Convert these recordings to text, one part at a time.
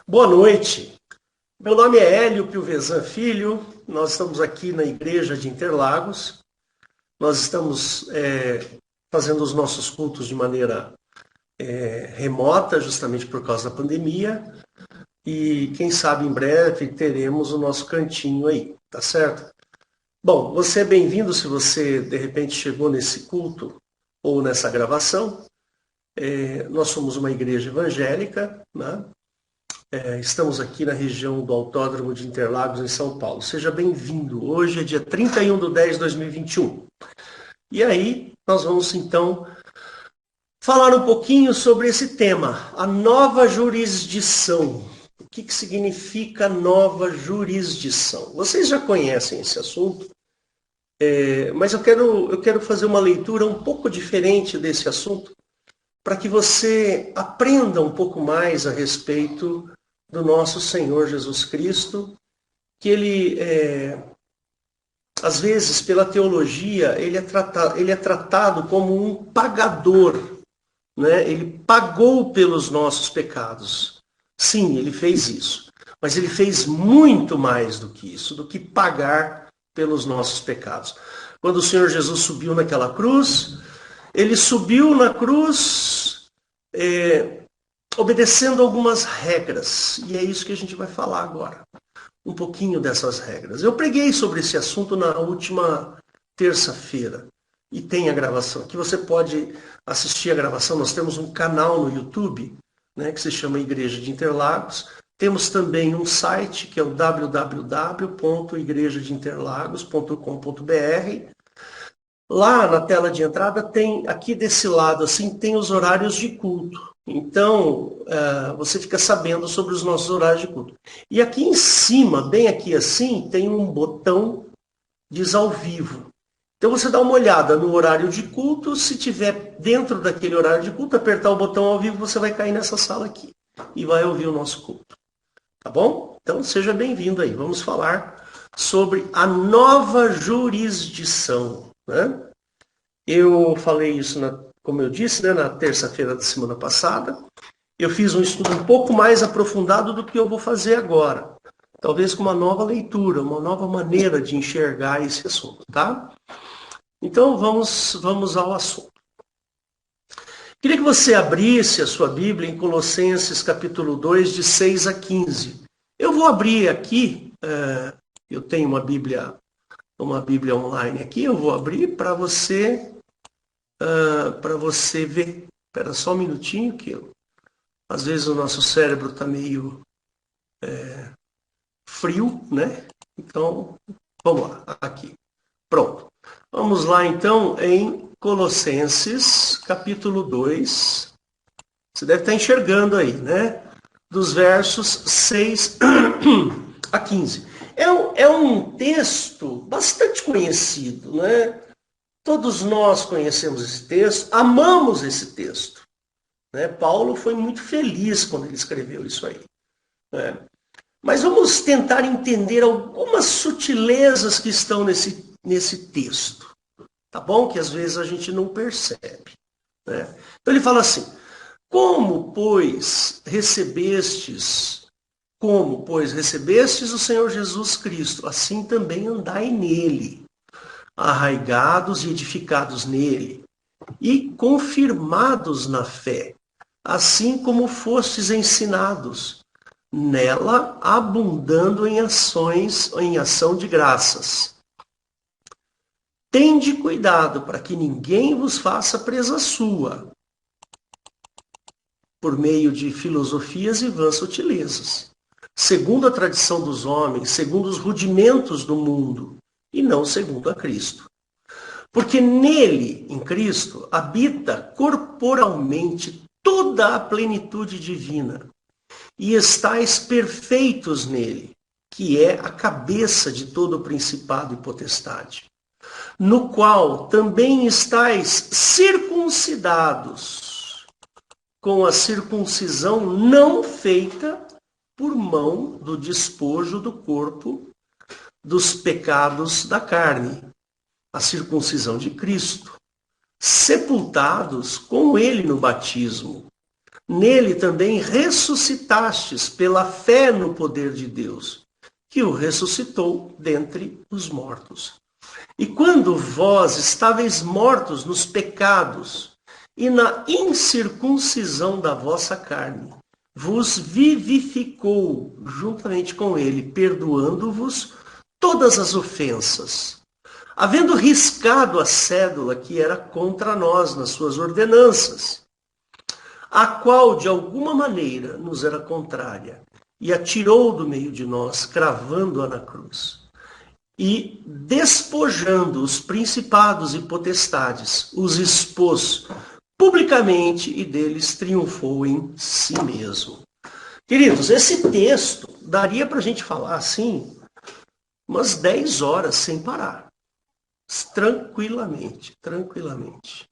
Boa noite. Meu nome é Hélio Piovesan Filho. Nós estamos aqui na Igreja de Interlagos. Nós estamos fazendo os nossos cultos de maneira remota, justamente por causa da pandemia. E quem sabe em breve teremos o nosso cantinho aí, tá certo? Bom, você é bem-vindo se você de repente chegou nesse culto ou nessa gravação. Nós somos uma igreja evangélica, né? Estamos aqui na região do Autódromo de Interlagos, em São Paulo. Seja bem-vindo. Hoje é dia 31/10/2021. E aí, nós vamos então falar um pouquinho sobre esse tema, a nova jurisdição. O que significa nova jurisdição? Vocês já conhecem esse assunto, mas eu quero fazer uma leitura um pouco diferente desse assunto, para que você aprenda um pouco mais a respeito do nosso Senhor Jesus Cristo, que ele, às vezes, pela teologia, ele é tratado como um pagador, né? Ele pagou pelos nossos pecados. Sim, ele fez isso. Mas ele fez muito mais do que isso, do que pagar pelos nossos pecados. Quando o Senhor Jesus subiu naquela cruz, ele subiu na cruz obedecendo algumas regras. E é isso que a gente vai falar agora. Um pouquinho dessas regras. Eu preguei sobre esse assunto na última terça-feira. E tem a gravação. Aqui você pode assistir a gravação. Nós temos um canal no YouTube, né, que se chama Igreja de Interlagos. Temos também um site que é o www.igrejadeinterlagos.com.br. Lá na tela de entrada tem, aqui desse lado assim, tem os horários de culto. Então, você fica sabendo sobre os nossos horários de culto. E aqui em cima, bem aqui assim, tem um botão diz ao vivo. Então você dá uma olhada no horário de culto, se tiver dentro daquele horário de culto, apertar o botão ao vivo, você vai cair nessa sala aqui e vai ouvir o nosso culto. Tá bom? Então seja bem-vindo aí. Vamos falar sobre a nova jurisdição, né? Eu falei isso, como eu disse, né, na terça-feira da semana passada. Eu fiz um estudo um pouco mais aprofundado do que eu vou fazer agora. Talvez com uma nova leitura, uma nova maneira de enxergar esse assunto, tá? Então vamos ao assunto. Queria que você abrisse a sua Bíblia em Colossenses capítulo 2, de 6 a 15. Eu vou abrir aqui, eu tenho uma Bíblia online aqui, eu vou abrir para você ver. Espera só um minutinho, que às vezes o nosso cérebro está meio frio, né? Então, vamos lá, aqui. Pronto. Vamos lá, então, em Colossenses, capítulo 2. Você deve estar enxergando aí, né? Dos versos 6 a 15. É um texto bastante conhecido, né? Todos nós conhecemos esse texto, amamos esse texto, né? Paulo foi muito feliz quando ele escreveu isso aí, né? Mas vamos tentar entender algumas sutilezas que estão nesse texto, tá bom? Que às vezes a gente não percebe, né? Então ele fala assim: como, pois, recebestes o Senhor Jesus Cristo, assim também andai nele, arraigados e edificados nele, e confirmados na fé, assim como fostes ensinados, nela abundando em ação de graças. Tende cuidado para que ninguém vos faça presa sua, por meio de filosofias e vãs sutilezas, segundo a tradição dos homens, segundo os rudimentos do mundo, e não segundo a Cristo. Porque nele, em Cristo, habita corporalmente toda a plenitude divina, e estáis perfeitos nele, que é a cabeça de todo o principado e potestade, no qual também estáis circuncidados, com a circuncisão não feita por mão do despojo do corpo dos pecados da carne, a circuncisão de Cristo, sepultados com ele no batismo, nele também ressuscitastes pela fé no poder de Deus, que o ressuscitou dentre os mortos. E quando vós estáveis mortos nos pecados e na incircuncisão da vossa carne, vos vivificou juntamente com ele, perdoando-vos todas as ofensas, havendo riscado a cédula que era contra nós nas suas ordenanças, a qual de alguma maneira nos era contrária, e a tirou do meio de nós, cravando-a na cruz. E despojando os principados e potestades, os expôs publicamente e deles triunfou em si mesmo. Queridos, esse texto daria para a gente falar assim umas 10 horas sem parar. Tranquilamente, tranquilamente.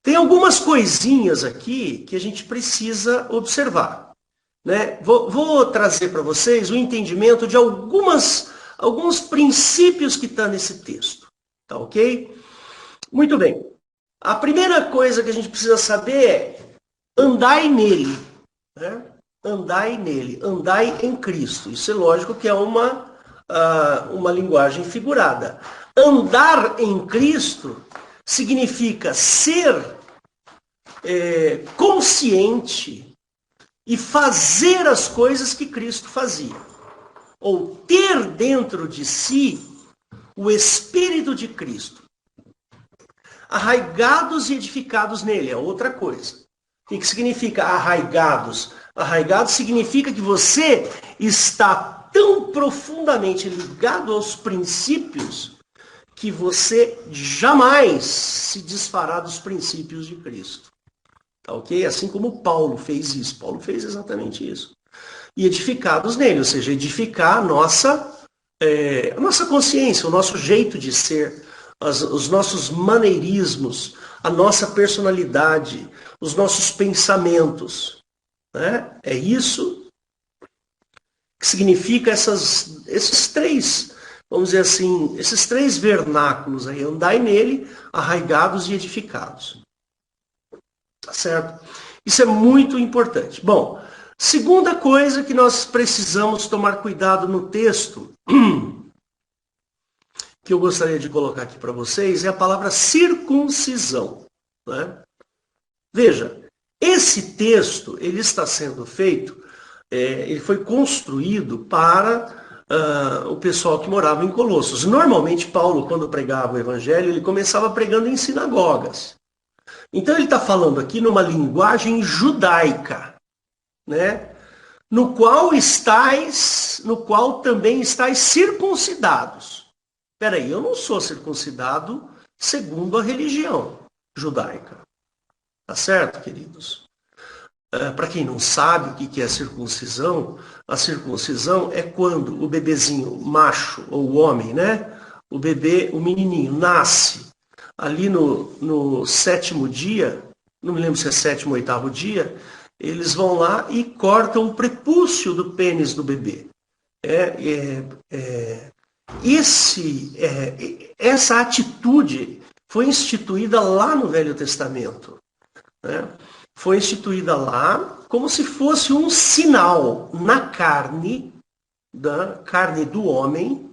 Tem algumas coisinhas aqui que a gente precisa observar, né? Vou trazer para vocês o entendimento de alguns princípios que estão nesse texto, tá ok? Muito bem. A primeira coisa que a gente precisa saber é andai nele, né? Andai nele, andai em Cristo. Isso é lógico que é uma linguagem figurada. Andar em Cristo significa ser consciente e fazer as coisas que Cristo fazia. Ou ter dentro de si o Espírito de Cristo. Arraigados e edificados nele, é outra coisa. O que significa arraigados? Arraigados significa que você está tão profundamente ligado aos princípios que você jamais se desfará dos princípios de Cristo. Tá ok? Assim como Paulo fez isso. Paulo fez exatamente isso. E edificados nele, ou seja, edificar a nossa consciência, o nosso jeito de ser, os nossos maneirismos, a nossa personalidade, os nossos pensamentos. Né? É isso que significa esses três, vamos dizer assim, esses três vernáculos aí, andai nele, arraigados e edificados. Tá certo? Isso é muito importante. Bom, segunda coisa que nós precisamos tomar cuidado no texto, que eu gostaria de colocar aqui para vocês, é a palavra circuncisão. Né? Veja, esse texto, ele está sendo feito, ele foi construído para o pessoal que morava em Colossos. Normalmente, Paulo, quando pregava o evangelho, ele começava pregando em sinagogas. Então, ele está falando aqui numa linguagem judaica, né? No qual também estáis circuncidados. Espera aí, eu não sou circuncidado segundo a religião judaica. Tá certo, queridos? Para quem não sabe o que é a circuncisão é quando o bebezinho macho, ou o homem, né? O bebê, o menininho, nasce ali no 7º dia, não me lembro se é 7º ou 8º dia, eles vão lá e cortam o prepúcio do pênis do bebê. Essa atitude foi instituída lá no Velho Testamento. Né? Foi instituída lá como se fosse um sinal na carne, da carne do homem,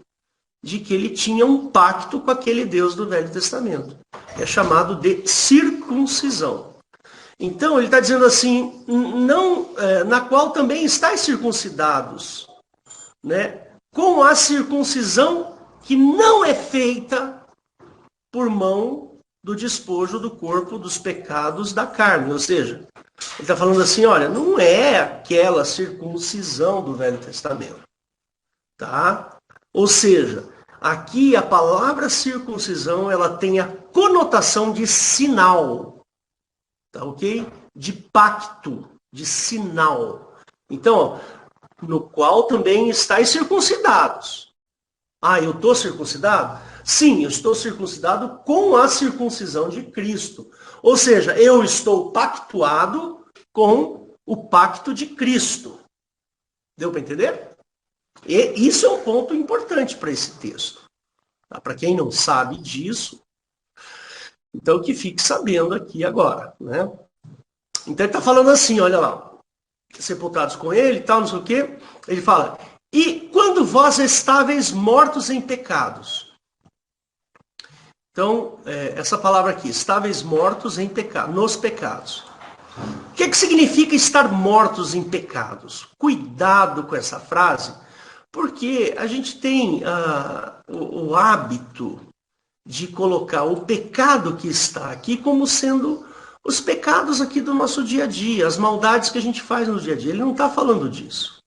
de que ele tinha um pacto com aquele Deus do Velho Testamento. É chamado de circuncisão. Então, ele está dizendo assim, na qual também estáis circuncidados, né? Com a circuncisão que não é feita por mão do despojo do corpo dos pecados da carne. Ou seja, ele está falando assim, olha, não é aquela circuncisão do Velho Testamento. Tá? Ou seja, aqui a palavra circuncisão, ela tem a conotação de sinal. Tá ok? De pacto, de sinal. Então, no qual também estáis circuncidados. Ah, eu estou circuncidado? Sim, eu estou circuncidado com a circuncisão de Cristo. Ou seja, eu estou pactuado com o pacto de Cristo. Deu para entender? E isso é um ponto importante para esse texto. Tá? Para quem não sabe disso, então que fique sabendo aqui agora. Né? Então ele está falando assim, olha lá, sepultados com ele e tal, não sei o quê. Ele fala, e quando vós estáveis mortos em pecados. Então, essa palavra aqui, estáveis mortos em pecado, nos pecados. O que significa estar mortos em pecados? Cuidado com essa frase, porque a gente tem o hábito de colocar o pecado que está aqui como sendo os pecados aqui do nosso dia a dia, as maldades que a gente faz no dia a dia. Ele não está falando disso.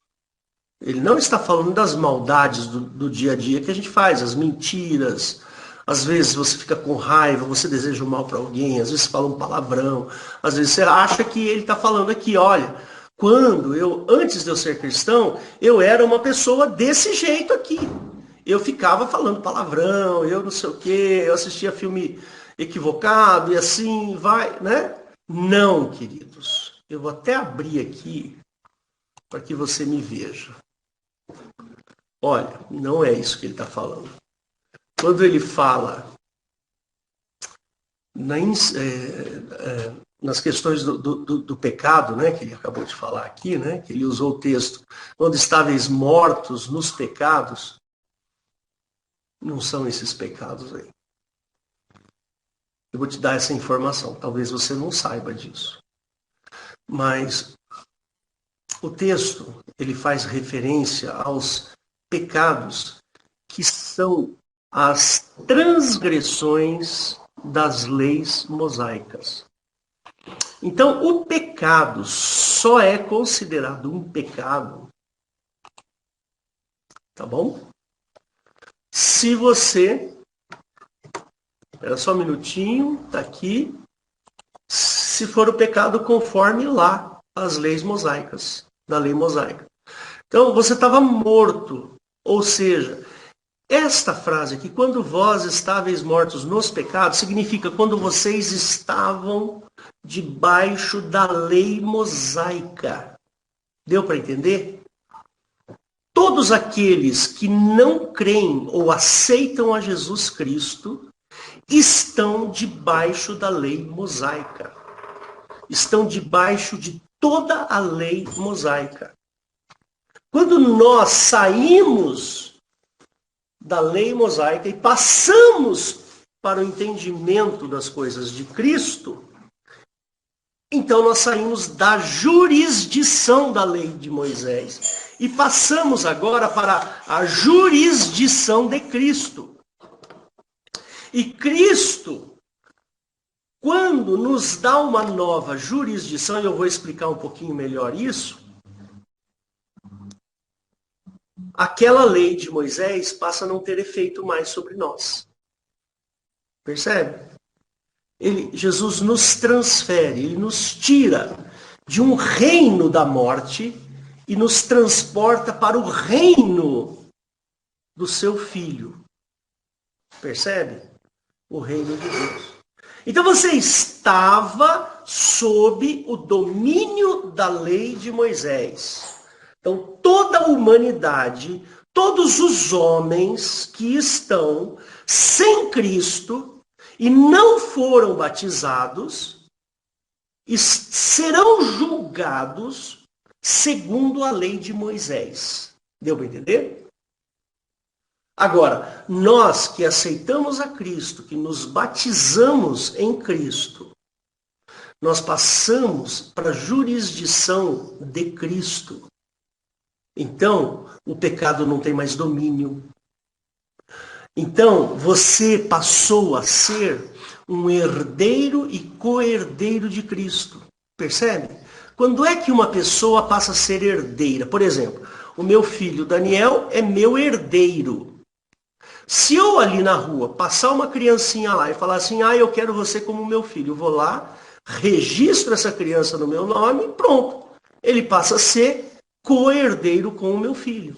Ele não está falando das maldades do dia a dia que a gente faz, as mentiras. Às vezes você fica com raiva, você deseja o mal para alguém, às vezes fala um palavrão, às vezes você acha que ele está falando aqui, olha, antes de eu ser cristão, eu era uma pessoa desse jeito aqui. Eu ficava falando palavrão, eu não sei o quê, eu assistia filme equivocado e assim vai, né? Não, queridos. Eu vou até abrir aqui para que você me veja. Olha, não é isso que ele está falando. Quando ele fala nas questões do pecado, né, que ele acabou de falar aqui, né, que ele usou o texto, quando estáveis mortos nos pecados, não são esses pecados aí. Eu vou te dar essa informação, talvez você não saiba disso. Mas o texto, ele faz referência aos pecados que são as transgressões das leis mosaicas. Então, o pecado só é considerado um pecado, tá bom? Se você... Espera só um minutinho, tá aqui. Se for o pecado conforme lá as leis mosaicas, da lei mosaica. Então, você estava morto, ou seja... Esta frase aqui, quando vós estáveis mortos nos pecados, significa quando vocês estavam debaixo da lei mosaica. Deu para entender? Todos aqueles que não creem ou aceitam a Jesus Cristo estão debaixo da lei mosaica. Estão debaixo de toda a lei mosaica. Quando nós saímos da lei mosaica e passamos para o entendimento das coisas de Cristo, então nós saímos da jurisdição da lei de Moisés e passamos agora para a jurisdição de Cristo. E Cristo, quando nos dá uma nova jurisdição, e eu vou explicar um pouquinho melhor isso, aquela lei de Moisés passa a não ter efeito mais sobre nós. Percebe? Jesus nos transfere, ele nos tira de um reino da morte e nos transporta para o reino do seu Filho. Percebe? O reino de Deus. Então você estava sob o domínio da lei de Moisés. Então, toda a humanidade, todos os homens que estão sem Cristo e não foram batizados, serão julgados segundo a lei de Moisés. Deu para entender? Agora, nós que aceitamos a Cristo, que nos batizamos em Cristo, nós passamos para a jurisdição de Cristo. Então, o pecado não tem mais domínio. Então, você passou a ser um herdeiro e co-herdeiro de Cristo. Percebe? Quando é que uma pessoa passa a ser herdeira? Por exemplo, o meu filho Daniel é meu herdeiro. Se eu ali na rua passar uma criancinha lá e falar assim, eu quero você como meu filho, eu vou lá, registro essa criança no meu nome e pronto. Ele passa a ser co-herdeiro com o meu filho.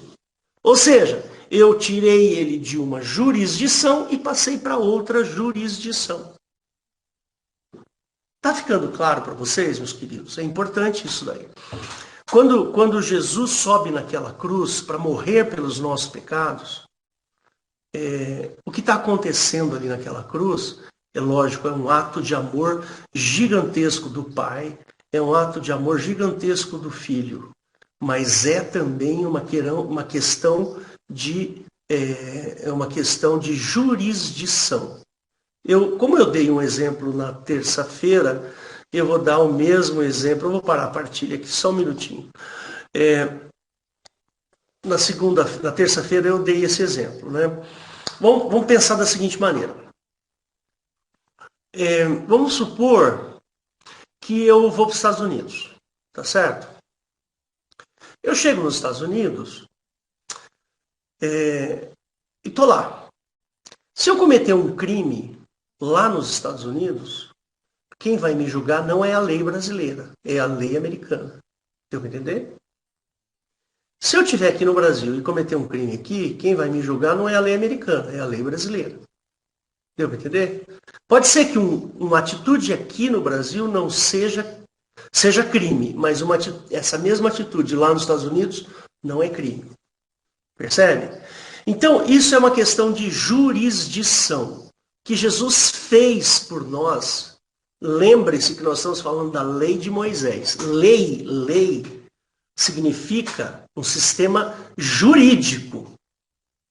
Ou seja, eu tirei ele de uma jurisdição e passei para outra jurisdição. Está ficando claro para vocês, meus queridos? É importante isso daí. Quando Jesus sobe naquela cruz para morrer pelos nossos pecados, o que está acontecendo ali naquela cruz, é lógico, é um ato de amor gigantesco do Pai é um ato de amor gigantesco do Filho, mas é também uma questão de jurisdição. Como eu dei um exemplo na terça-feira, eu vou dar o mesmo exemplo. Eu vou parar a partilha aqui só um minutinho. Na terça-feira eu dei esse exemplo, né? Vamos pensar da seguinte maneira. Vamos supor que eu vou para os Estados Unidos, tá certo? Eu chego nos Estados Unidos e estou lá. Se eu cometer um crime lá nos Estados Unidos, quem vai me julgar não é a lei brasileira, é a lei americana. Deu para entender? Se eu estiver aqui no Brasil e cometer um crime aqui, quem vai me julgar não é a lei americana, é a lei brasileira. Deu para entender? Pode ser que uma atitude aqui no Brasil não seja crime, mas essa mesma atitude lá nos Estados Unidos não é crime. Percebe? Então, isso é uma questão de jurisdição que Jesus fez por nós. Lembre-se que nós estamos falando da lei de Moisés. Lei significa um sistema jurídico.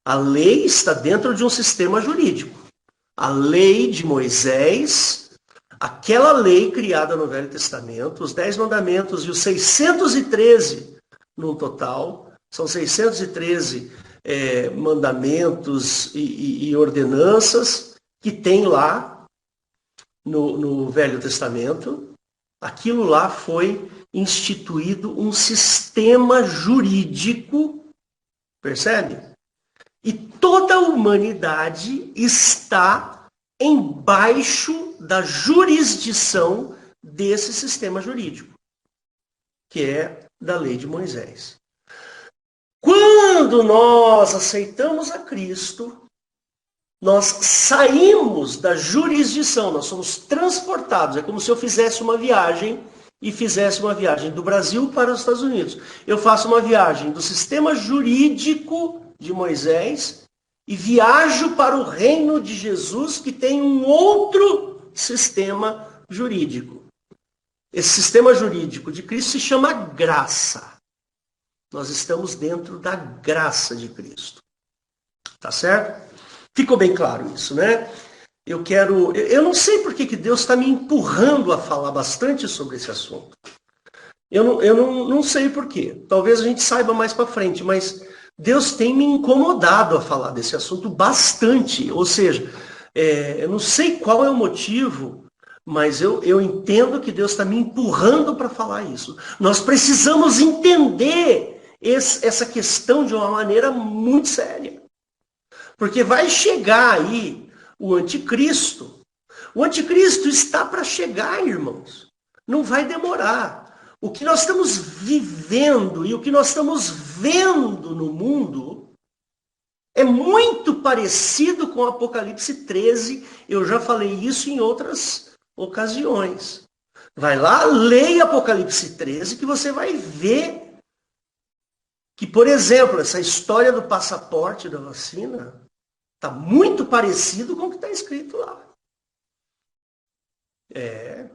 A lei está dentro de um sistema jurídico. A lei de Moisés, aquela lei criada no Velho Testamento, os 10 mandamentos e os 613 no total, são 613 mandamentos e ordenanças que tem lá no Velho Testamento. Aquilo lá foi instituído um sistema jurídico, percebe? E toda a humanidade está embaixo da jurisdição desse sistema jurídico, que é da lei de Moisés. Quando nós aceitamos a Cristo, nós saímos da jurisdição, nós somos transportados. É como se eu fizesse uma viagem e fizesse uma viagem do Brasil para os Estados Unidos. Eu faço uma viagem do sistema jurídico de Moisés e viajo para o reino de Jesus, que tem um outro sistema jurídico. Esse sistema jurídico de Cristo se chama graça. Nós estamos dentro da graça de Cristo. Tá certo? Ficou bem claro isso, né? Eu não sei por que Deus está me empurrando a falar bastante sobre esse assunto. Eu não sei por quê. Talvez a gente saiba mais para frente, mas Deus tem me incomodado a falar desse assunto bastante. Ou seja, eu não sei qual é o motivo, mas eu entendo que Deus está me empurrando para falar isso. Nós precisamos entender essa questão de uma maneira muito séria. Porque vai chegar aí o anticristo. O anticristo está para chegar, irmãos. Não vai demorar. O que nós estamos vivendo e o que nós estamos vendo no mundo é muito parecido com o Apocalipse 13. Eu já falei isso em outras ocasiões. Vai lá, leia Apocalipse 13, que você vai ver que, por exemplo, essa história do passaporte da vacina está muito parecido com o que está escrito lá. Está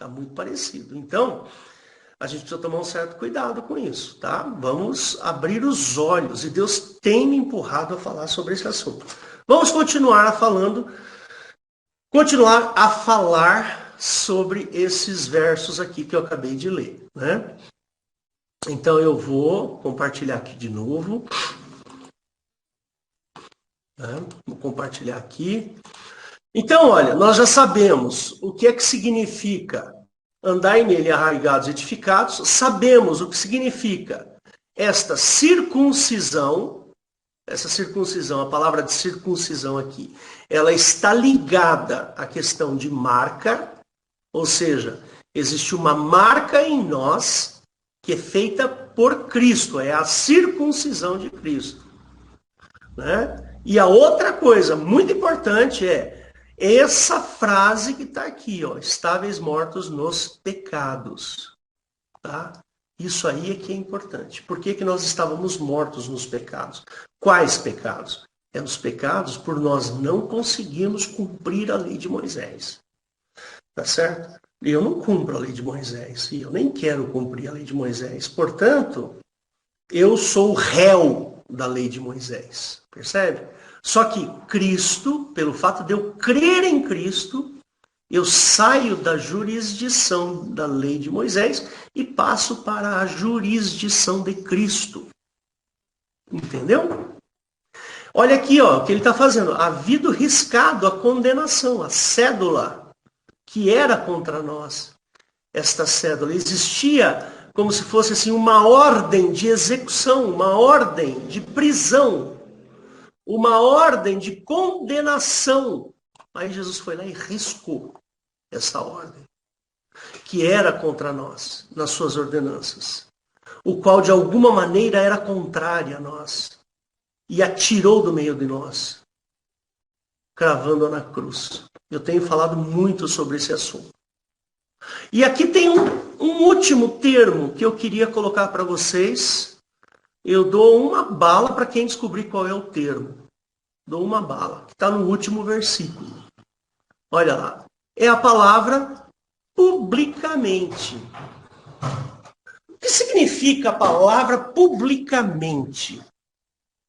muito parecido. Então, a gente precisa tomar um certo cuidado com isso, tá? Vamos abrir os olhos. E Deus tem me empurrado a falar sobre esse assunto. Vamos continuar a falar sobre esses versos aqui que eu acabei de ler, né? Então, eu vou compartilhar aqui de novo. Vou compartilhar aqui. Então, olha, nós já sabemos o que é que significa andar nele arraigados e edificados, sabemos o que significa esta circuncisão, a palavra de circuncisão aqui, ela está ligada à questão de marca, ou seja, existe uma marca em nós que é feita por Cristo, é a circuncisão de Cristo, né? E a outra coisa muito importante é essa frase que está aqui, ó, estáveis mortos nos pecados. Tá? Isso aí é que é importante. Por que nós estávamos mortos nos pecados? Quais pecados? Os pecados por nós não conseguirmos cumprir a lei de Moisés. Tá certo? E eu não cumpro a lei de Moisés, e eu nem quero cumprir a lei de Moisés. Portanto, eu sou o réu da lei de Moisés, percebe? Só que Cristo, pelo fato de eu crer em Cristo, eu saio da jurisdição da lei de Moisés e passo para a jurisdição de Cristo. Entendeu? Olha aqui, ó, o que ele está fazendo. Havido riscado a condenação, a cédula que era contra nós. Esta cédula existia como se fosse assim uma ordem de execução, uma ordem de prisão, uma ordem de condenação. Aí Jesus foi lá e riscou essa ordem, que era contra nós, nas suas ordenanças, o qual de alguma maneira era contrária a nós, e atirou do meio de nós, cravando-a na cruz. Eu tenho falado muito sobre esse assunto. E aqui tem um último termo que eu queria colocar para vocês. Eu dou uma bala para quem descobrir qual é o termo. Dou uma bala, que está no último versículo. Olha lá. É a palavra publicamente. O que significa a palavra publicamente?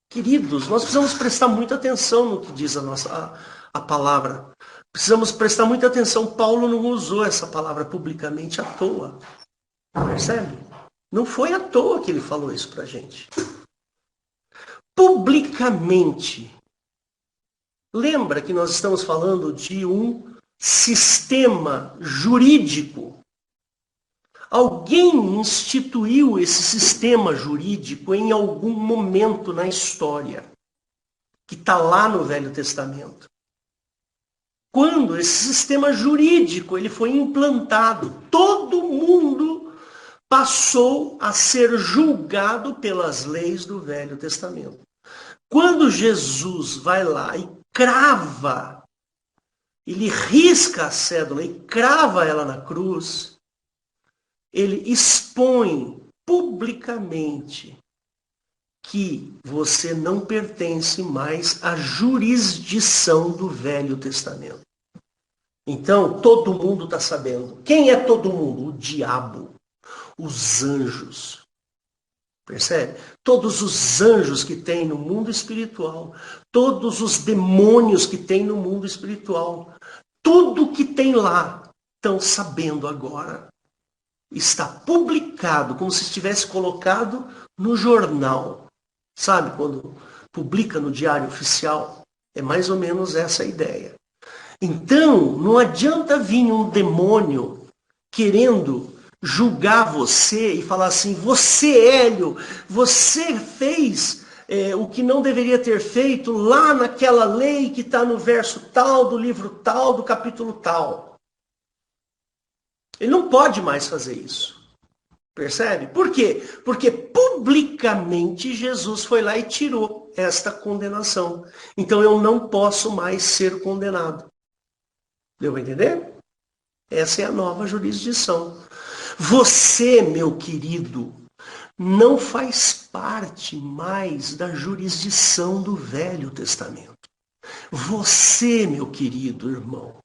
Queridos, nós precisamos prestar muita atenção no que diz a palavra. Precisamos prestar muita atenção. Paulo não usou essa palavra publicamente à toa. Percebe? Não foi à toa que ele falou isso para a gente. Publicamente. Lembra que nós estamos falando de um sistema jurídico. Alguém instituiu esse sistema jurídico em algum momento na história, que está lá no Velho Testamento. Quando esse sistema jurídico ele foi implantado, todo mundo passou a ser julgado pelas leis do Velho Testamento. Quando Jesus vai lá e crava, ele risca a cédula e crava ela na cruz, ele expõe publicamente que você não pertence mais à jurisdição do Velho Testamento. Então, todo mundo está sabendo. Quem é todo mundo? O diabo, os anjos. Percebe? Todos os anjos que tem no mundo espiritual, todos os demônios que tem no mundo espiritual, tudo que tem lá, estão sabendo agora. Está publicado, como se estivesse colocado no jornal. Sabe, quando publica no Diário Oficial? É mais ou menos essa a ideia. Então, não adianta vir um demônio querendo julgar você e falar assim, você, Hélio, você fez o que não deveria ter feito lá naquela lei que está no verso tal, do livro tal, do capítulo tal. Ele não pode mais fazer isso. Percebe? Por quê? Porque publicamente Jesus foi lá e tirou esta condenação. Então eu não posso mais ser condenado. Deu para entender? Essa é a nova jurisdição. Você, meu querido, não faz parte mais da jurisdição do Velho Testamento. Você, meu querido irmão,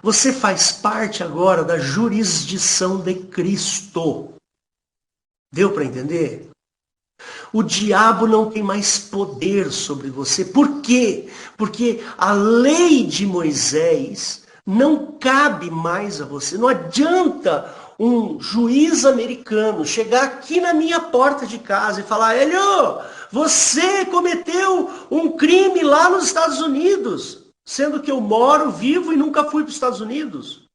você faz parte agora da jurisdição de Cristo. Deu para entender? O diabo não tem mais poder sobre você. Por quê? Porque a lei de Moisés não cabe mais a você. Não adianta um juiz americano chegar aqui na minha porta de casa e falar, Hélio, você cometeu um crime lá nos Estados Unidos, sendo que eu moro, vivo e nunca fui para os Estados Unidos.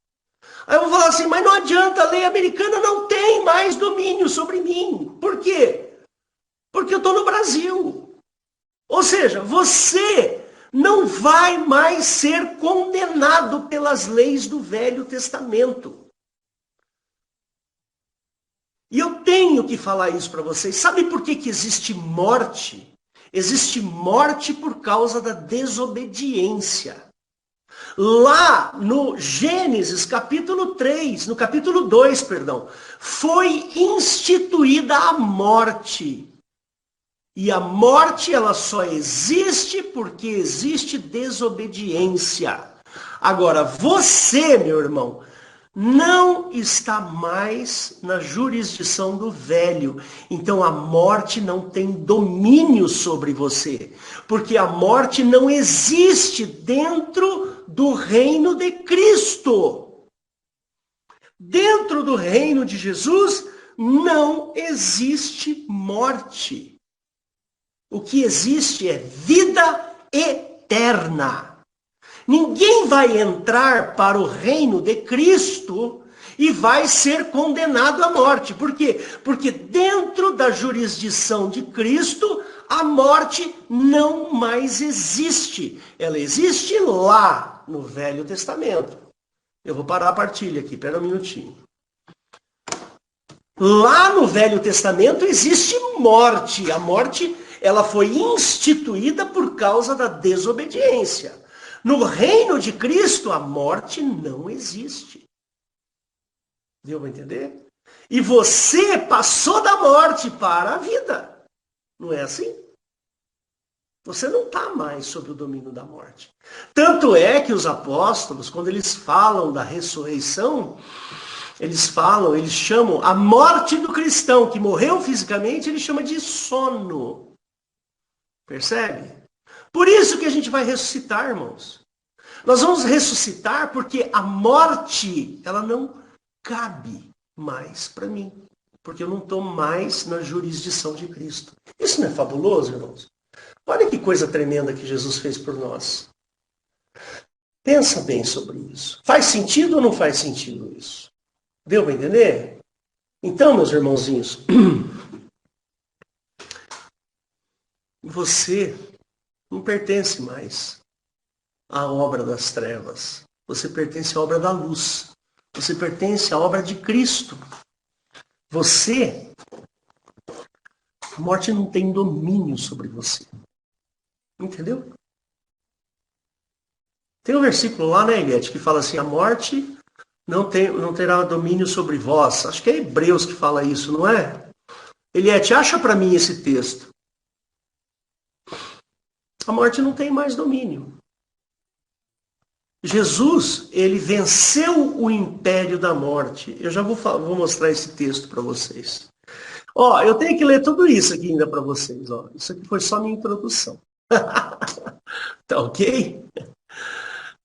Aí eu vou falar assim, mas não adianta, a lei americana não tem mais domínio sobre mim. Por quê? Porque eu estou no Brasil. Ou seja, você não vai mais ser condenado pelas leis do Velho Testamento. E eu tenho que falar isso para vocês. Sabe por que existe morte? Existe morte por causa da desobediência. Lá no Gênesis capítulo 3, no capítulo 2, perdão, foi instituída a morte. E a morte, ela só existe porque existe desobediência. Agora, você, meu irmão, não está mais na jurisdição do velho. Então a morte não tem domínio sobre você, porque a morte não existe dentro do reino de Cristo. Dentro do reino de Jesus não existe morte. O que existe é vida eterna. Ninguém vai entrar para o reino de Cristo e vai ser condenado à morte. Por quê? Porque dentro da jurisdição de Cristo, a morte não mais existe. Ela existe lá no Velho Testamento. Eu vou parar a partilha aqui, espera um minutinho. Lá no Velho Testamento existe morte. A morte, ela foi instituída por causa da desobediência. No reino de Cristo, a morte não existe. Deu para entender? E você passou da morte para a vida. Não é assim? Você não está mais sob o domínio da morte. Tanto é que os apóstolos, quando eles falam da ressurreição, eles chamam a morte do cristão, que morreu fisicamente, ele chama de sono. Percebe? Por isso que a gente vai ressuscitar, irmãos. Nós vamos ressuscitar porque a morte, ela não cabe mais para mim. Porque eu não estou mais na jurisdição de Cristo. Isso não é fabuloso, irmãos? Olha que coisa tremenda que Jesus fez por nós. Pensa bem sobre isso. Faz sentido ou não faz sentido isso? Deu para entender? Então, meus irmãozinhos, você não pertence mais à obra das trevas. Você pertence à obra da luz. Você pertence à obra de Cristo. Você, a morte não tem domínio sobre você. Entendeu? Tem um versículo lá, né, Eliette, que fala assim, a morte não terá domínio sobre vós. Acho que é Hebreus que fala isso, não é? Eliette, acha para mim esse texto. A morte não tem mais domínio. Jesus, ele venceu o império da morte. Eu já vou mostrar esse texto para vocês. Ó, eu tenho que ler tudo isso aqui ainda para vocês. Ó. Isso aqui foi só minha introdução. Tá ok?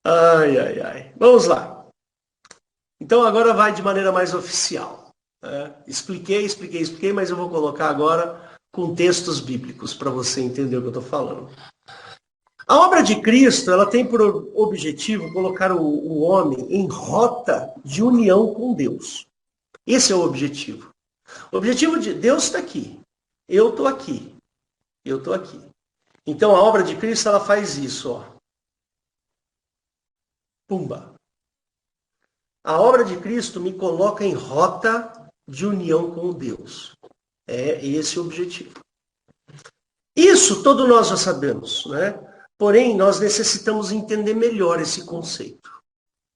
Ai, ai, ai. Vamos lá. Então agora vai de maneira mais oficial. Expliquei, mas eu vou colocar agora com textos bíblicos para você entender o que eu estou falando. A obra de Cristo, ela tem por objetivo colocar o homem em rota de união com Deus. Esse é o objetivo. O objetivo de Deus está aqui. Eu estou aqui. Eu estou aqui. Então a obra de Cristo, ela faz isso, ó. Pumba. A obra de Cristo me coloca em rota de união com Deus. É esse o objetivo. Isso todos nós já sabemos, né? Porém, nós necessitamos entender melhor esse conceito.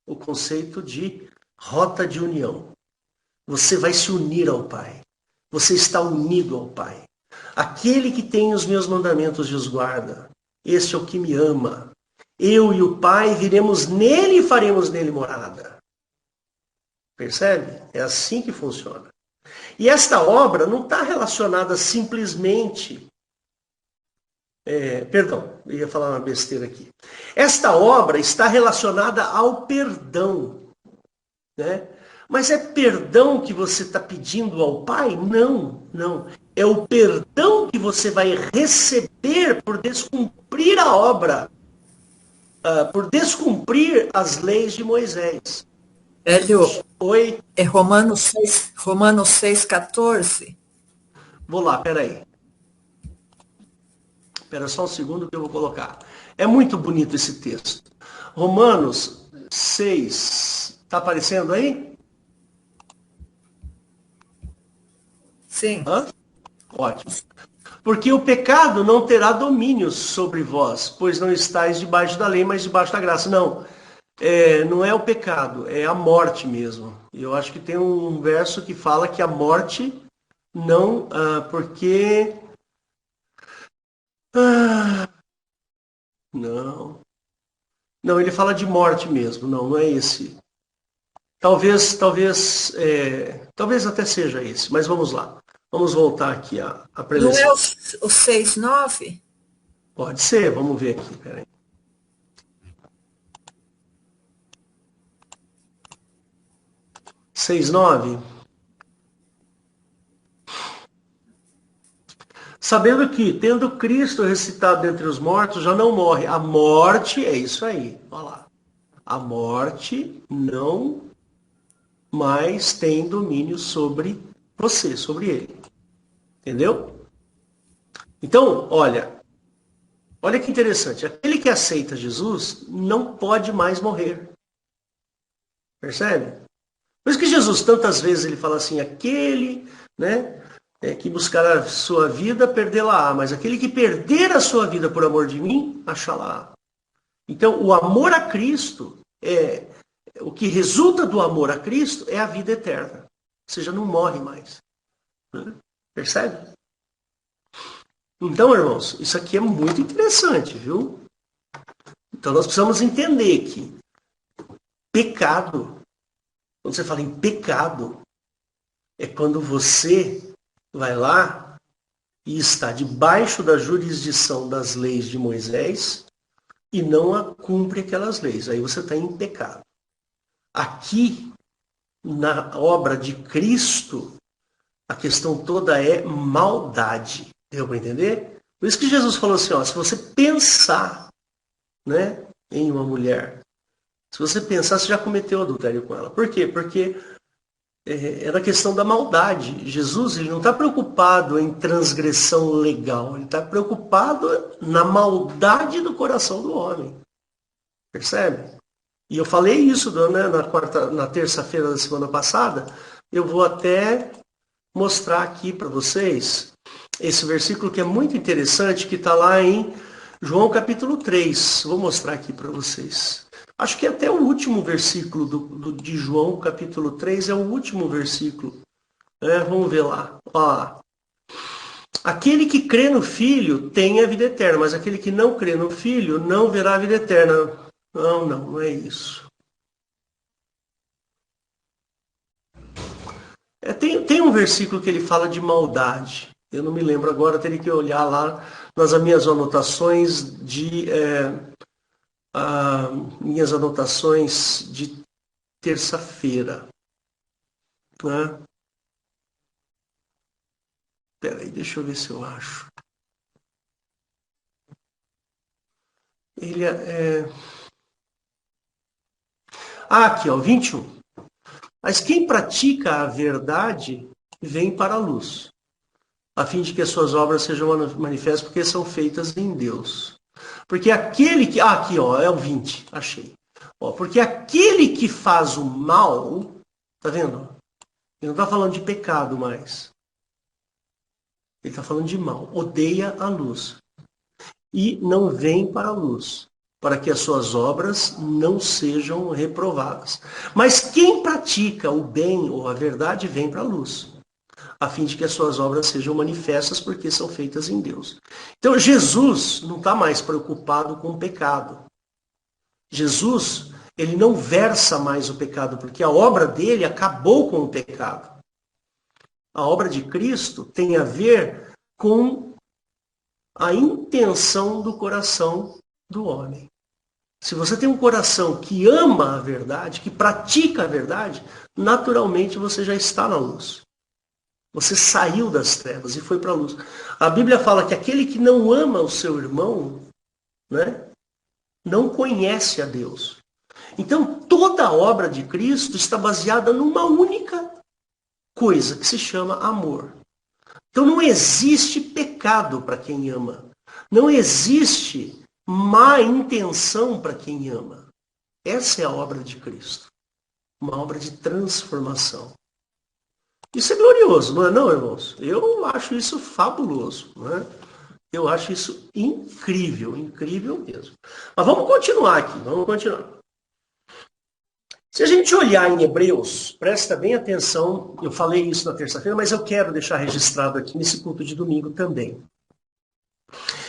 O conceito de rota de união. Você vai se unir ao Pai. Você está unido ao Pai. Aquele que tem os meus mandamentos e os guarda. Este é o que me ama. Eu e o Pai viremos nele e faremos nele morada. Percebe? É assim que funciona. E esta obra não está relacionada simplesmente... perdão, eu ia falar uma besteira aqui. Esta obra está relacionada ao perdão. Né? Mas é perdão que você está pedindo ao Pai? Não, não. É o perdão que você vai receber por descumprir a obra, por descumprir as leis de Moisés. Hélio, Oi? é Romanos 6,14. Vou lá, peraí. Espera só um segundo que eu vou colocar. É muito bonito esse texto. Romanos 6. Está aparecendo aí? Sim. Hã? Ótimo. Porque o pecado não terá domínio sobre vós, pois não estáis debaixo da lei, mas debaixo da graça. Não, não é o pecado, é a morte mesmo. E eu acho que tem um verso que fala que a morte não, porque... não. Não, ele fala de morte mesmo. Não, não é esse. talvez até seja esse, mas vamos lá. Vamos voltar aqui à Não é preleção. o 6,9? Pode ser, vamos ver aqui, peraí. Seis, nove. Sabendo que, tendo Cristo ressuscitado dentre os mortos, já não morre. A morte, é isso aí, olha lá. A morte não mais tem domínio sobre você, sobre ele. Entendeu? Então, olha que interessante. Aquele que aceita Jesus não pode mais morrer. Percebe? Por isso que Jesus, tantas vezes, ele fala assim, aquele, né, que buscar a sua vida, perdê-la-á. Mas aquele que perder a sua vida por amor de mim, achá-la-á. Então, o amor a Cristo, o que resulta do amor a Cristo é a vida eterna. Ou seja, não morre mais. Né? Percebe? Então, irmãos, isso aqui é muito interessante, viu? Então, nós precisamos entender que pecado, quando você fala em pecado, é quando você vai lá e está debaixo da jurisdição das leis de Moisés e não cumpre aquelas leis. Aí você está em pecado. Aqui, na obra de Cristo, a questão toda é maldade. Deu para entender? Por isso que Jesus falou assim, ó, se você pensar, né, em uma mulher, se você pensar, você já cometeu adultério com ela. Por quê? Porque é na questão da maldade. Jesus, ele não está preocupado em transgressão legal, ele está preocupado na maldade do coração do homem. Percebe? E eu falei isso, né, na terça-feira da semana passada. Eu vou até mostrar aqui para vocês esse versículo que é muito interessante, que está lá em João capítulo 3. Vou mostrar aqui para vocês. Acho que até o último versículo de João capítulo 3 é o último versículo. Vamos ver lá. Ó, aquele que crê no Filho tem a vida eterna, mas aquele que não crê no Filho não verá a vida eterna. Não é isso. Tem um versículo que ele fala de maldade. Eu não me lembro agora, teria que olhar lá nas minhas anotações de terça-feira. Né? Peraí, deixa eu ver se eu acho. Ele aqui, ó, 21. Mas quem pratica a verdade vem para a luz, a fim de que as suas obras sejam manifestas, porque são feitas em Deus. Porque aquele que... aqui, ó, é o 20, achei. Ó, porque aquele que faz o mal, tá vendo? Ele não está falando de pecado mais. Ele está falando de mal. Odeia a luz. E não vem para a luz, para que as suas obras não sejam reprovadas. Mas quem pratica o bem ou a verdade vem para a luz, a fim de que as suas obras sejam manifestas, porque são feitas em Deus. Então Jesus não está mais preocupado com o pecado. Jesus, ele não versa mais o pecado, porque a obra dele acabou com o pecado. A obra de Cristo tem a ver com a intenção do coração do homem. Se você tem um coração que ama a verdade, que pratica a verdade, naturalmente você já está na luz. Você saiu das trevas e foi para a luz. A Bíblia fala que aquele que não ama o seu irmão, né, não conhece a Deus. Então, toda a obra de Cristo está baseada numa única coisa, que se chama amor. Então, não existe pecado para quem ama. Não existe má intenção para quem ama. Essa é a obra de Cristo. Uma obra de transformação. Isso é glorioso, não é não, irmãos? Eu acho isso fabuloso, não é? Eu acho isso incrível, incrível mesmo. Mas vamos continuar aqui, vamos continuar. Se a gente olhar em Hebreus, presta bem atenção, eu falei isso na terça-feira, mas eu quero deixar registrado aqui nesse culto de domingo também.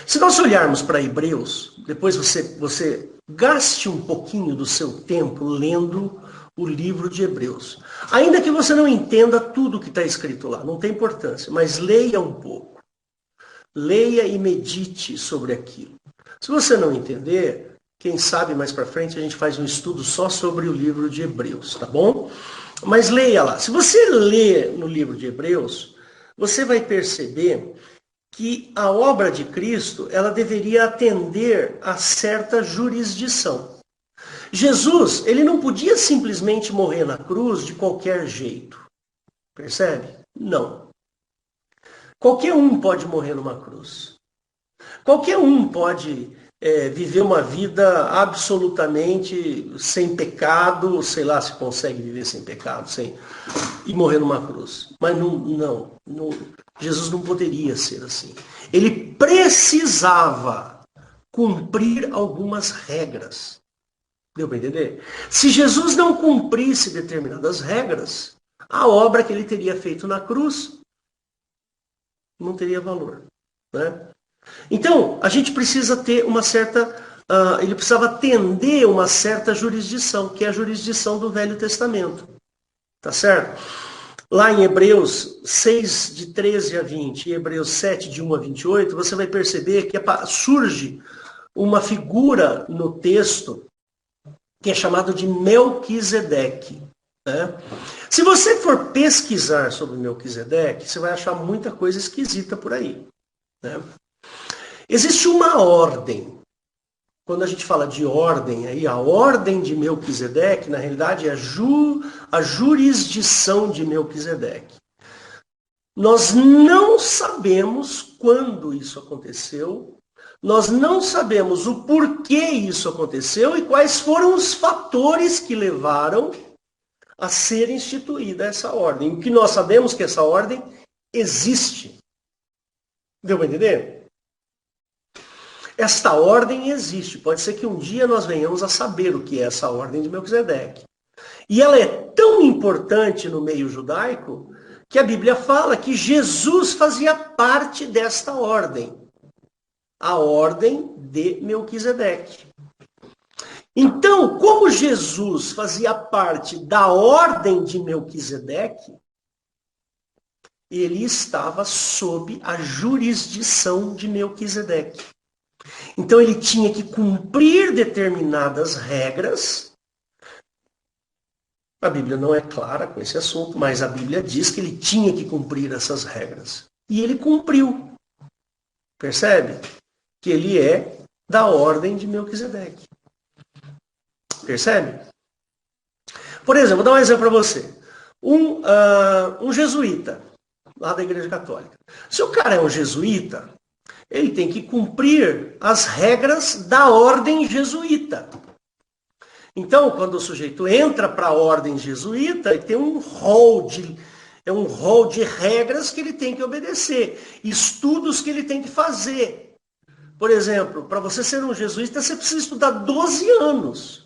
Se nós olharmos para Hebreus, depois você gaste um pouquinho do seu tempo lendo o livro de Hebreus. Ainda que você não entenda tudo que está escrito lá, não tem importância, mas leia um pouco. Leia e medite sobre aquilo. Se você não entender, quem sabe mais para frente a gente faz um estudo só sobre o livro de Hebreus, tá bom? Mas leia lá. Se você lê no livro de Hebreus, você vai perceber que a obra de Cristo, ela deveria atender a certa jurisdição. Jesus, ele não podia simplesmente morrer na cruz de qualquer jeito. Percebe? Não. Qualquer um pode morrer numa cruz. Qualquer um pode viver uma vida absolutamente sem pecado, sei lá se consegue viver sem pecado, e morrer numa cruz. Mas não, Jesus não poderia ser assim. Ele precisava cumprir algumas regras. Deu para entender? Se Jesus não cumprisse determinadas regras, a obra que ele teria feito na cruz não teria valor, né? Então, a gente precisa ter uma certa... ele precisava atender uma certa jurisdição, que é a jurisdição do Velho Testamento. Tá certo? Lá em Hebreus 6, de 13 a 20, e Hebreus 7, de 1 a 28, você vai perceber que surge uma figura no texto que é chamado de Melquisedeque. Né? Se você for pesquisar sobre Melquisedeque, você vai achar muita coisa esquisita por aí. Né? Existe uma ordem. Quando a gente fala de ordem, aí, a ordem de Melquisedeque, na realidade, é a jurisdição de Melquisedeque. Nós não sabemos quando isso aconteceu, nós não sabemos o porquê isso aconteceu e quais foram os fatores que levaram a ser instituída essa ordem. O que nós sabemos é que essa ordem existe. Deu para entender? Esta ordem existe. Pode ser que um dia nós venhamos a saber o que é essa ordem de Melquisedeque. E ela é tão importante no meio judaico que a Bíblia fala que Jesus fazia parte desta ordem. A ordem de Melquisedeque. Então, como Jesus fazia parte da ordem de Melquisedeque, ele estava sob a jurisdição de Melquisedeque. Então ele tinha que cumprir determinadas regras. A Bíblia não é clara com esse assunto, mas a Bíblia diz que ele tinha que cumprir essas regras. E ele cumpriu. Percebe? Que ele é da ordem de Melquisedeque. Percebe? Por exemplo, vou dar um exemplo para você. Um jesuíta, lá da Igreja Católica. Se o cara é um jesuíta, ele tem que cumprir as regras da ordem jesuíta. Então, quando o sujeito entra para a ordem jesuíta, ele tem um rol de regras que ele tem que obedecer, estudos que ele tem que fazer. Por exemplo, para você ser um jesuíta, você precisa estudar 12 anos.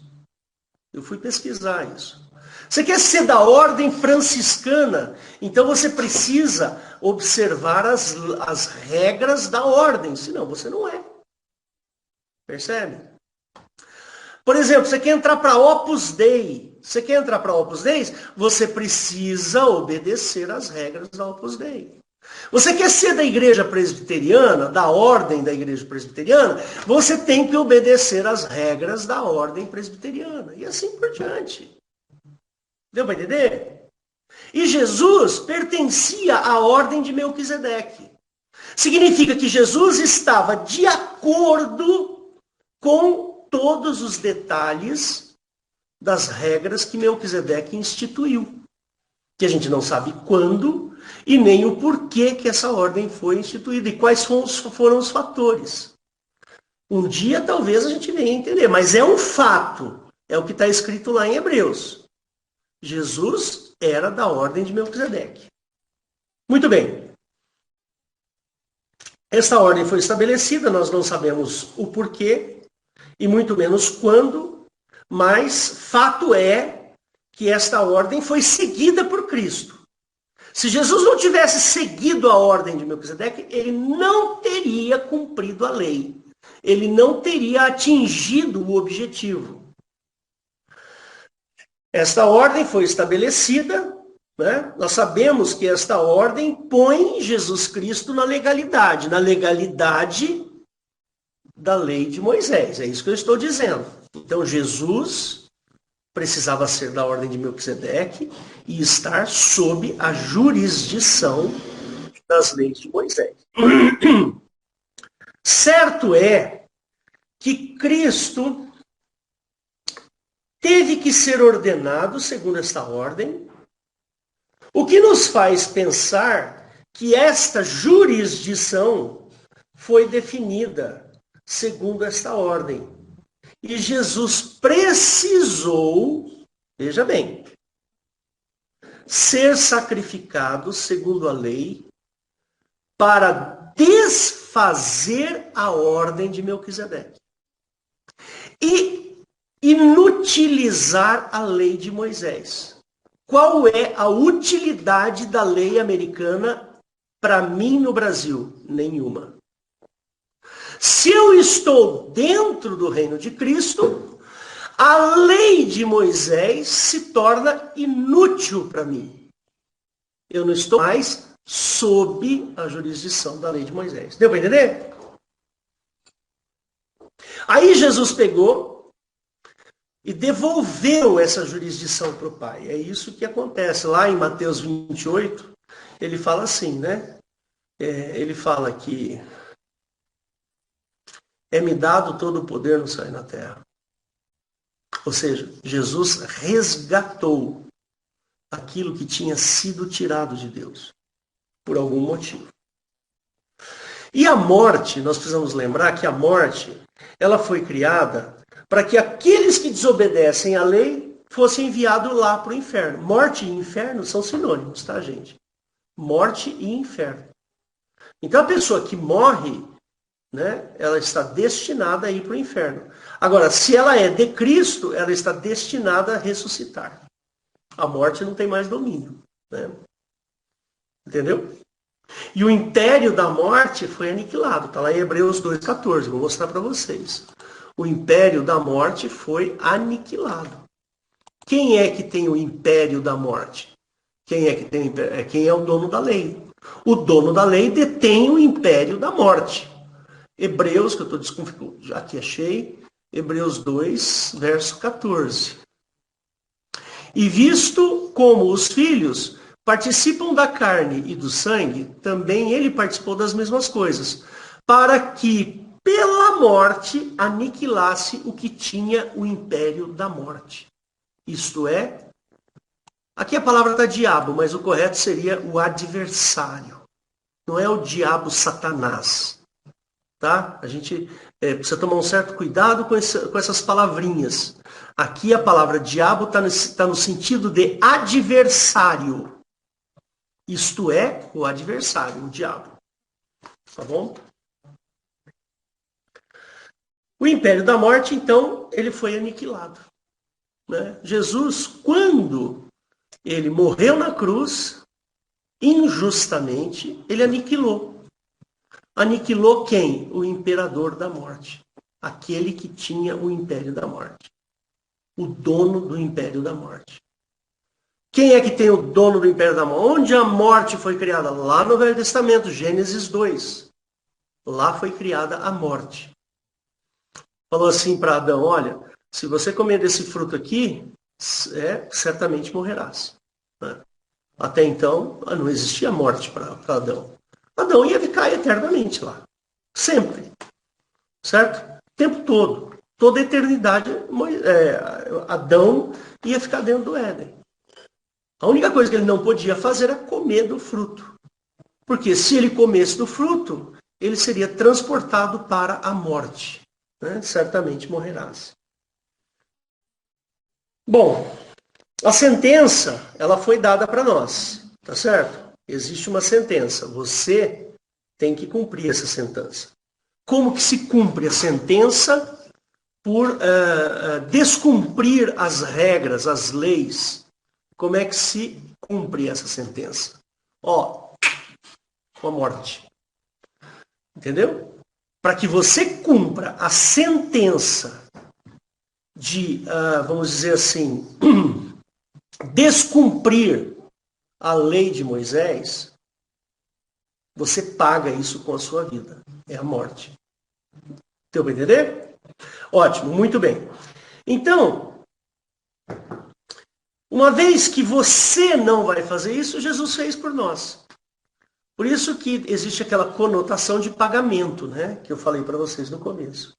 Eu fui pesquisar isso. Você quer ser da ordem franciscana, então você precisa observar as regras da ordem, senão você não é. Percebe? Por exemplo, você quer entrar para Opus Dei. Você quer entrar para Opus Dei? Você precisa obedecer às regras da Opus Dei. Você quer ser da igreja presbiteriana, da ordem da igreja presbiteriana, você tem que obedecer às regras da ordem presbiteriana. E assim por diante. Deu para entender? E Jesus pertencia à ordem de Melquisedeque. Significa que Jesus estava de acordo com todos os detalhes das regras que Melquisedeque instituiu. Que a gente não sabe quando e nem o porquê que essa ordem foi instituída e quais foram os fatores. Um dia talvez a gente venha entender, mas é um fato. É o que está escrito lá em Hebreus. Jesus era da ordem de Melquisedeque. Muito bem. Esta ordem foi estabelecida, nós não sabemos o porquê e muito menos quando, mas fato é que esta ordem foi seguida por Cristo. Se Jesus não tivesse seguido a ordem de Melquisedeque, ele não teria cumprido a lei. Ele não teria atingido o objetivo. Esta ordem foi estabelecida, né? Nós sabemos que esta ordem põe Jesus Cristo na legalidade da lei de Moisés. É isso que eu estou dizendo. Então, Jesus precisava ser da ordem de Melquisedeque e estar sob a jurisdição das leis de Moisés. Certo é que Cristo teve que ser ordenado segundo esta ordem, o que nos faz pensar que esta jurisdição foi definida segundo esta ordem. E Jesus precisou, veja bem, ser sacrificado segundo a lei para desfazer a ordem de Melquisedeque e inutilizar a lei de Moisés. Qual é a utilidade da lei americana para mim no Brasil? Nenhuma. Se eu estou dentro do reino de Cristo, a lei de Moisés se torna inútil para mim. Eu não estou mais sob a jurisdição da lei de Moisés. Deu para entender? Aí Jesus pegou e devolveu essa jurisdição para o Pai. É isso que acontece. Lá em Mateus 28, ele fala assim, né? Ele fala que é-me dado todo o poder no céu e na terra. Ou seja, Jesus resgatou aquilo que tinha sido tirado de Deus, por algum motivo. E a morte, nós precisamos lembrar que a morte, ela foi criada para que aqueles que desobedecem à lei fossem enviados lá para o inferno. Morte e inferno são sinônimos, tá, gente? Morte e inferno. Então a pessoa que morre, né, ela está destinada a ir para o inferno. Agora, se ela é de Cristo, ela está destinada a ressuscitar. A morte não tem mais domínio, né? Entendeu? E o império da morte foi aniquilado. Está lá em Hebreus 2,14. Vou mostrar para vocês. O império da morte foi aniquilado. Quem é que tem o império da morte? Quem é que tem o império? Quem é o dono da lei. O dono da lei detém o império da morte. Hebreus, que eu estou desconfigurando, já aqui achei, Hebreus 2, verso 14. E visto como os filhos participam da carne e do sangue, também ele participou das mesmas coisas, para que pela morte aniquilasse o que tinha o império da morte. Isto é, aqui a palavra está diabo, mas o correto seria o adversário. Não é o diabo Satanás. Tá? A gente precisa tomar um certo cuidado com essas palavrinhas. Aqui a palavra diabo está no sentido de adversário. Isto é, o adversário, o diabo. Tá bom? O império da morte, então, ele foi aniquilado. Né? Jesus, quando ele morreu na cruz, injustamente, ele aniquilou. Aniquilou quem? O imperador da morte. Aquele que tinha o império da morte. O dono do império da morte. Quem é que tem o dono do império da morte? Onde a morte foi criada? Lá no Velho Testamento, Gênesis 2. Lá foi criada a morte. Falou assim para Adão, olha, se você comer desse fruto aqui, certamente morrerás. Né? Até então, não existia morte para Adão. Adão ia ficar eternamente lá. Sempre. Certo? O tempo todo. Toda a eternidade, Adão ia ficar dentro do Éden. A única coisa que ele não podia fazer era comer do fruto. Porque se ele comesse do fruto, ele seria transportado para a morte. Né? Certamente morrerás. Bom, a sentença, ela foi dada para nós. Tá certo? Existe uma sentença. Você tem que cumprir essa sentença. Como que se cumpre a sentença? Por descumprir as regras, as leis. Como é que se cumpre essa sentença? Com a morte. Entendeu? Para que você cumpra a sentença de, vamos dizer assim, descumprir a lei de Moisés, você paga isso com a sua vida. É a morte. Deu para entender? Ótimo, muito bem. Então, uma vez que você não vai fazer isso, Jesus fez por nós. Por isso que existe aquela conotação de pagamento, né? Que eu falei para vocês no começo.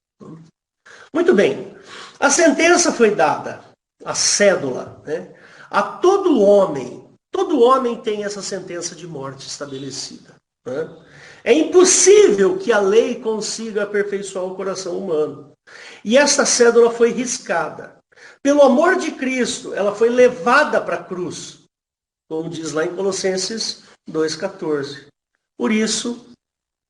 Muito bem. A sentença foi dada, a cédula, né? A todo homem. Todo homem tem essa sentença de morte estabelecida. Né? É impossível que a lei consiga aperfeiçoar o coração humano. E essa cédula foi riscada. Pelo amor de Cristo, ela foi levada para a cruz, como diz lá em Colossenses 2,14. Por isso,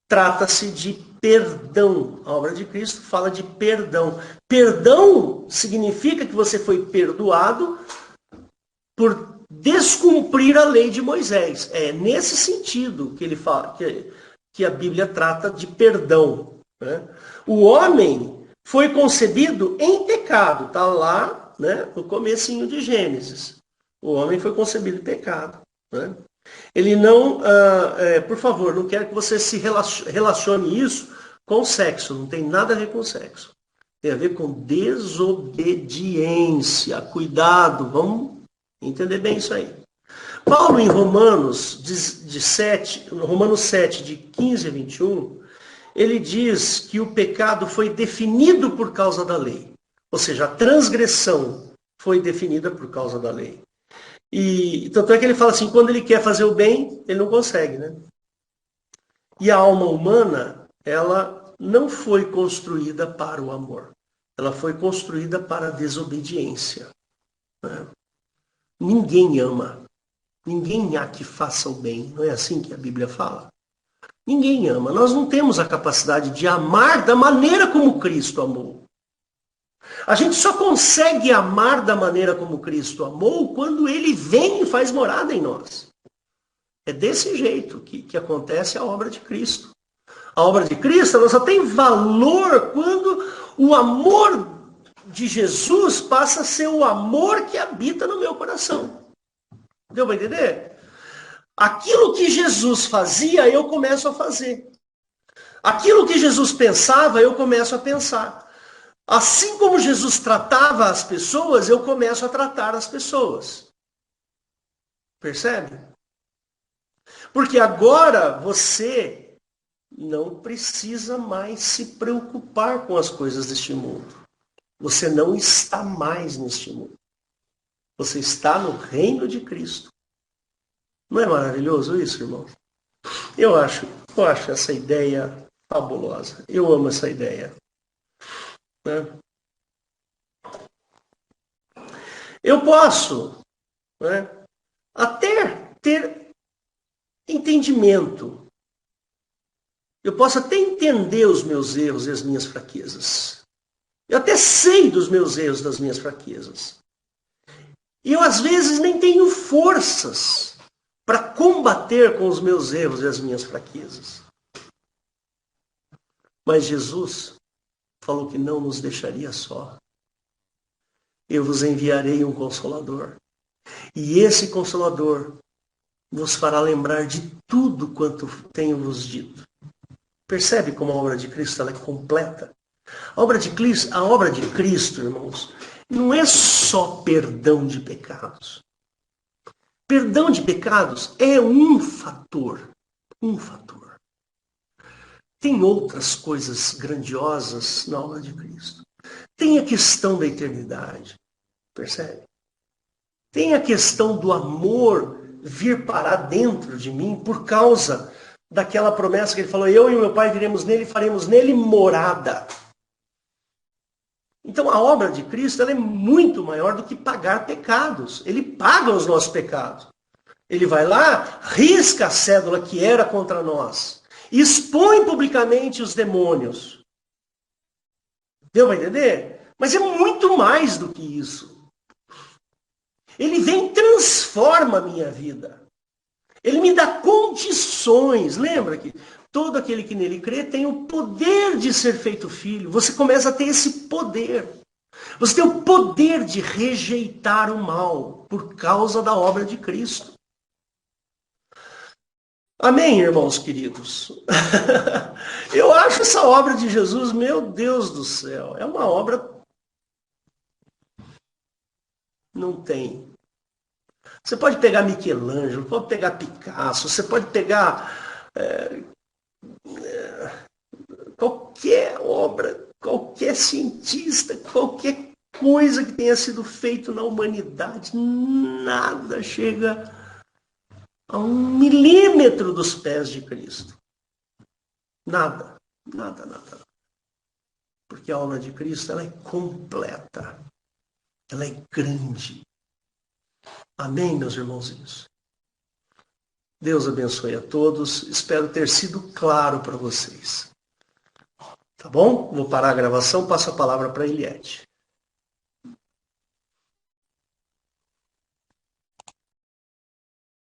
trata-se de perdão. A obra de Cristo fala de perdão. Perdão significa que você foi perdoado por descumprir a lei de Moisés. É nesse sentido que ele fala, que a Bíblia trata de perdão. Né? O homem foi concebido em pecado. Está lá, né, no comecinho de Gênesis. O homem foi concebido em pecado. Né? Ele não, por favor, não quero que você se relacione isso com sexo. Não tem nada a ver com sexo. Tem a ver com desobediência. Cuidado, vamos entender bem isso aí. Paulo, em Romanos 7, de 15 a 21, ele diz que o pecado foi definido por causa da lei. Ou seja, a transgressão foi definida por causa da lei. E tanto é que ele fala assim, quando ele quer fazer o bem, ele não consegue, né? E a alma humana, ela não foi construída para o amor. Ela foi construída para a desobediência. Né? Ninguém ama. Ninguém há que faça o bem. Não é assim que a Bíblia fala? Ninguém ama. Nós não temos a capacidade de amar da maneira como Cristo amou. A gente só consegue amar da maneira como Cristo amou quando Ele vem e faz morada em nós. É desse jeito que acontece a obra de Cristo. A obra de Cristo ela só tem valor quando o amor de Jesus passa a ser o amor que habita no meu coração. Deu para entender? Aquilo que Jesus fazia, eu começo a fazer. Aquilo que Jesus pensava, eu começo a pensar. Assim como Jesus tratava as pessoas, eu começo a tratar as pessoas. Percebe? Porque agora você não precisa mais se preocupar com as coisas deste mundo. Você não está mais neste mundo. Você está no reino de Cristo. Não é maravilhoso isso, irmão? Eu acho essa ideia fabulosa. Eu amo essa ideia. Né? Eu posso, né, até ter entendimento. Eu posso até entender os meus erros e as minhas fraquezas. Eu até sei dos meus erros e das minhas fraquezas. E eu, às vezes, nem tenho forças para combater com os meus erros e as minhas fraquezas. Mas Jesus falou que não nos deixaria só. Eu vos enviarei um Consolador. E esse Consolador vos fará lembrar de tudo quanto tenho vos dito. Percebe como a obra de Cristo ela é completa? A obra de Cristo, irmãos, não é só perdão de pecados. Perdão de pecados é um fator. Um fator. Tem outras coisas grandiosas na obra de Cristo. Tem a questão da eternidade. Percebe? Tem a questão do amor vir parar dentro de mim por causa daquela promessa que ele falou, eu e meu Pai viremos nele e faremos nele morada. Então a obra de Cristo ela é muito maior do que pagar pecados. Ele paga os nossos pecados. Ele vai lá, risca a cédula que era contra nós. Expõe publicamente os demônios. Deu para entender? Mas é muito mais do que isso. Ele vem e transforma a minha vida. Ele me dá condições. Lembra que todo aquele que nele crê tem o poder de ser feito filho. Você começa a ter esse poder. Você tem o poder de rejeitar o mal por causa da obra de Cristo. Amém, irmãos queridos? Eu acho essa obra de Jesus, meu Deus do céu, é uma obra... Não tem. Você pode pegar Michelangelo, pode pegar Picasso, você pode pegar qualquer obra, qualquer cientista, qualquer coisa que tenha sido feito na humanidade, nada chega a 1 milímetro dos pés de Cristo. Nada, nada, nada. Porque a obra de Cristo, ela é completa. Ela é grande. Amém, meus irmãozinhos? Deus abençoe a todos. Espero ter sido claro para vocês. Tá bom? Vou parar a gravação, passo a palavra para a Eliette.